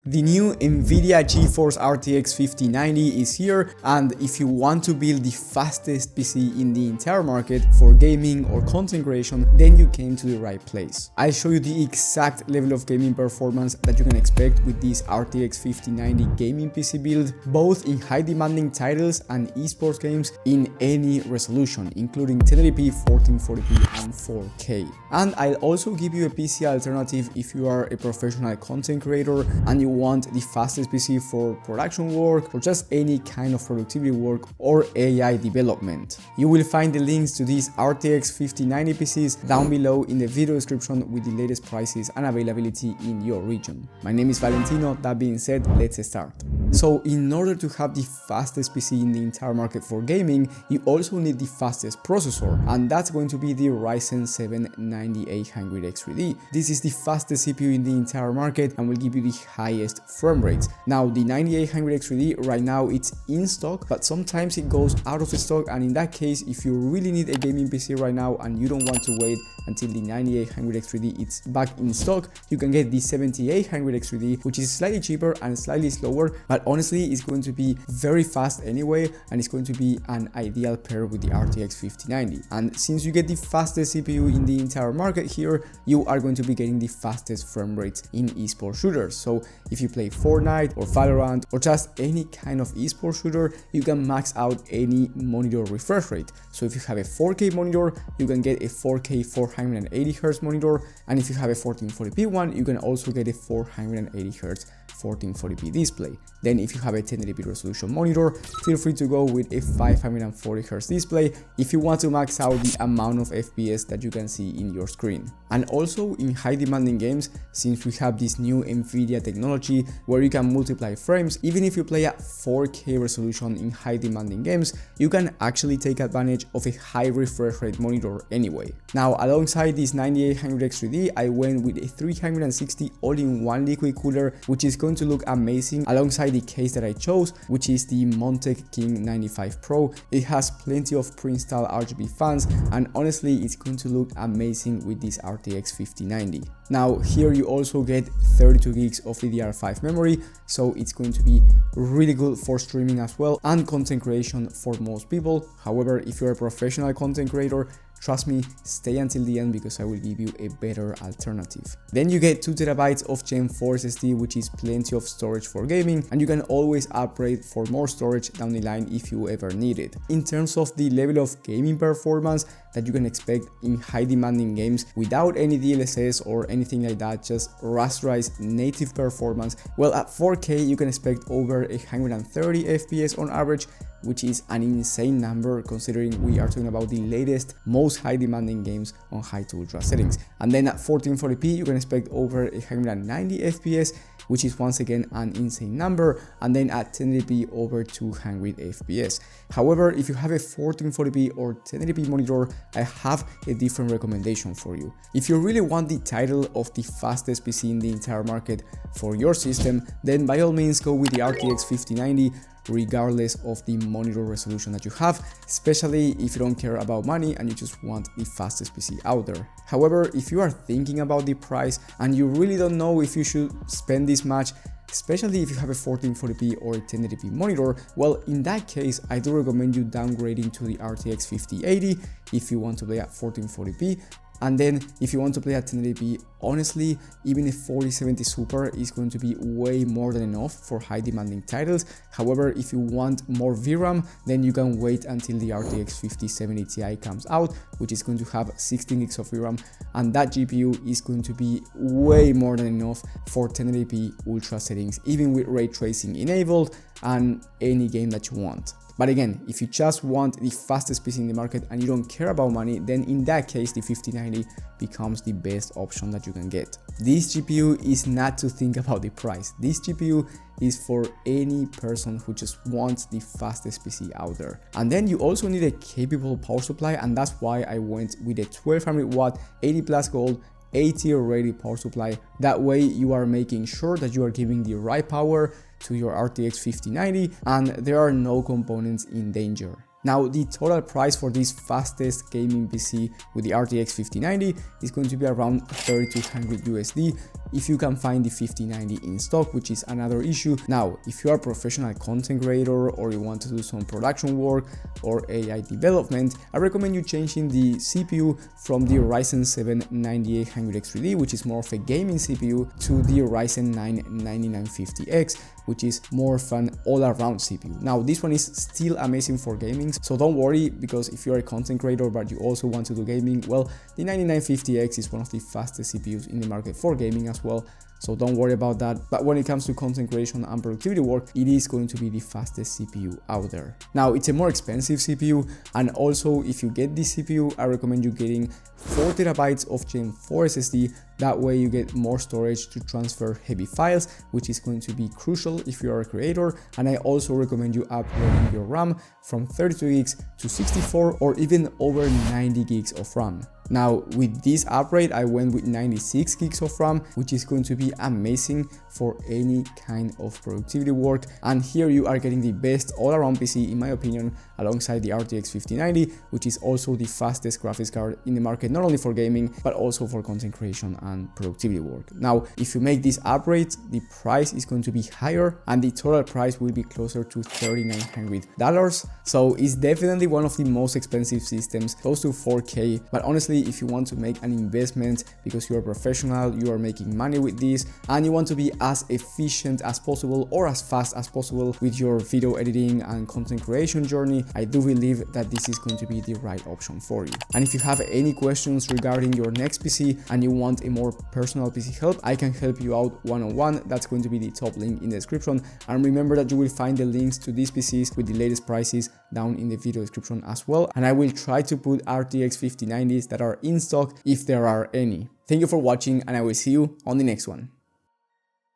The new Nvidia Geforce RTX 5090 is here, and if you want to build the fastest PC in the entire market for gaming or content creation, then you came to the right place. I'll show you the exact level of gaming performance that you can expect with this RTX 5090 gaming PC build, both in high demanding titles and esports games in any resolution, including 1080p, 1440p and 4K. And I'll also give you a PC alternative if you are a professional content creator and you want the fastest PC for production work or just any kind of productivity work or AI development. You will find the links to these RTX 5090 PCs down below in the video description with the latest prices and availability in your region. My name is Valentino. That being said, let's start. So in order to have the fastest PC in the entire market for gaming, you also need the fastest processor, and that's going to be the Ryzen 7 9800X3D. This is the fastest CPU in the entire market and will give you the highest frame rates. Now the 9800X3D right now it's in stock, but sometimes it goes out of stock, and in that case, if you really need a gaming PC right now and you don't want to wait until the 9800X3D is back in stock, you can get the 7800X3D, which is slightly cheaper and slightly slower, but honestly it's going to be very fast anyway, and it's going to be an ideal pair with the RTX 5090. And since you get the fastest CPU in the entire market here, you are going to be getting the fastest frame rates in esports shooters. So if you play Fortnite or Valorant or just any kind of esports shooter, you can max out any monitor refresh rate. So if you have a 4K monitor, you can get a 4K 480Hz monitor, and if you have a 1440p one, you can also get a 480Hz 1440p display. Then if you have a 1080p resolution monitor, feel free to go with a 540Hz display if you want to max out the amount of FPS that you can see in your screen. And also in high demanding games, since we have this new Nvidia technology where you can multiply frames, even if you play at 4K resolution in high demanding games, you can actually take advantage of a high refresh rate monitor anyway. Now alongside this 9800X3D, I went with a 360 all-in-one liquid cooler, which is going to look amazing alongside the case that I chose, which is the Montech King 95 Pro. It has plenty of pre-installed RGB fans, and honestly it's going to look amazing with this RTX 5090. Now here you also get 32 gigs of DDR5 memory, so it's going to be really good for streaming as well and content creation for most people. However, if you're a professional content creator, trust me, stay until the end because I will give you a better alternative. Then you get 2TB of Geforce SSD, which is plenty of storage for gaming, and you can always upgrade for more storage down the line if you ever need it. In terms of the level of gaming performance that you can expect in high demanding games without any DLSS or anything like that, just rasterized native performance, well, at 4K you can expect over 130 FPS on average, which is an insane number considering we are talking about the latest, most high demanding games on high to ultra settings. And then at 1440p you can expect over 190 FPS, which is once again an insane number, and then at 1080p over 200 FPS. However, if you have a 1440p or 1080p monitor, I have a different recommendation for you. If you really want the title of the fastest PC in the entire market for your system, then by all means go with the RTX 5090 regardless of the monitor resolution that you have, especially if you don't care about money and you just want the fastest PC out there. However, if you are thinking about the price and you really don't know if you should spend this much, especially if you have a 1440p or a 1080p monitor, well, in that case, I do recommend you downgrading to the RTX 5080 if you want to play at 1440p. And then if you want to play at 1080p, honestly, even a 4070 Super is going to be way more than enough for high demanding titles. However, if you want more VRAM, then you can wait until the RTX 5070 Ti comes out, which is going to have 16 gigs of VRAM, and that GPU is going to be way more than enough for 1080p ultra settings, even with ray tracing enabled and any game that you want. But again, if you just want the fastest PC in the market and you don't care about money, then in that case the 5090 becomes the best option that you can get. This GPU is not to think about the price. This GPU is for any person who just wants the fastest PC out there. And then you also need a capable power supply, and that's why I went with a 1200 watt 80 plus gold A-tier ready power supply. That way you are making sure that you are giving the right power to your RTX 5090 and there are no components in danger. Now, the total price for this fastest gaming PC with the RTX 5090 is going to be around $3,200 USD, if you can find the 5090 in stock, which is another issue. Now, if you are a professional content creator or you want to do some production work or AI development, I recommend you changing the CPU from the Ryzen 7 9800X3D, which is more of a gaming CPU, to the Ryzen 9 9950X, which is more of an all-around CPU. Now, this one is still amazing for gaming, so don't worry, because if you're a content creator but you also want to do gaming, well, the 9950X is one of the fastest CPUs in the market for gaming as well. So don't worry about that. But when it comes to content creation and productivity work, it is going to be the fastest CPU out there. Now, it's a more expensive CPU, and also if you get this CPU, I recommend you getting 4 TB of Gen 4 SSD. That way you get more storage to transfer heavy files, which is going to be crucial if you are a creator. And I also recommend you upgrading your RAM from 32 gigs to 64 or even over 90 gigs of RAM. Now, with this upgrade, I went with 96 gigs of RAM, which is going to be amazing for any kind of productivity work. And here you are getting the best all-around PC, in my opinion, alongside the RTX 5090, which is also the fastest graphics card in the market, not only for gaming, but also for content creation and productivity work. Now, if you make this upgrade, the price is going to be higher and the total price will be closer to $3,900. So it's definitely one of the most expensive systems, close to 4K. But honestly, if you want to make an investment because you're a professional, you are making money with this, and you want to be as efficient as possible or as fast as possible with your video editing and content creation journey, I do believe that this is going to be the right option for you. And if you have any questions regarding your next PC and you want a more personal PC help, I can help you out one-on-one. That's going to be the top link in the description. And remember that you will find the links to these PCs with the latest prices down in the video description as well. And I will try to put RTX 5090s that are in stock if there are any. Thank you for watching, and I will see you on the next one.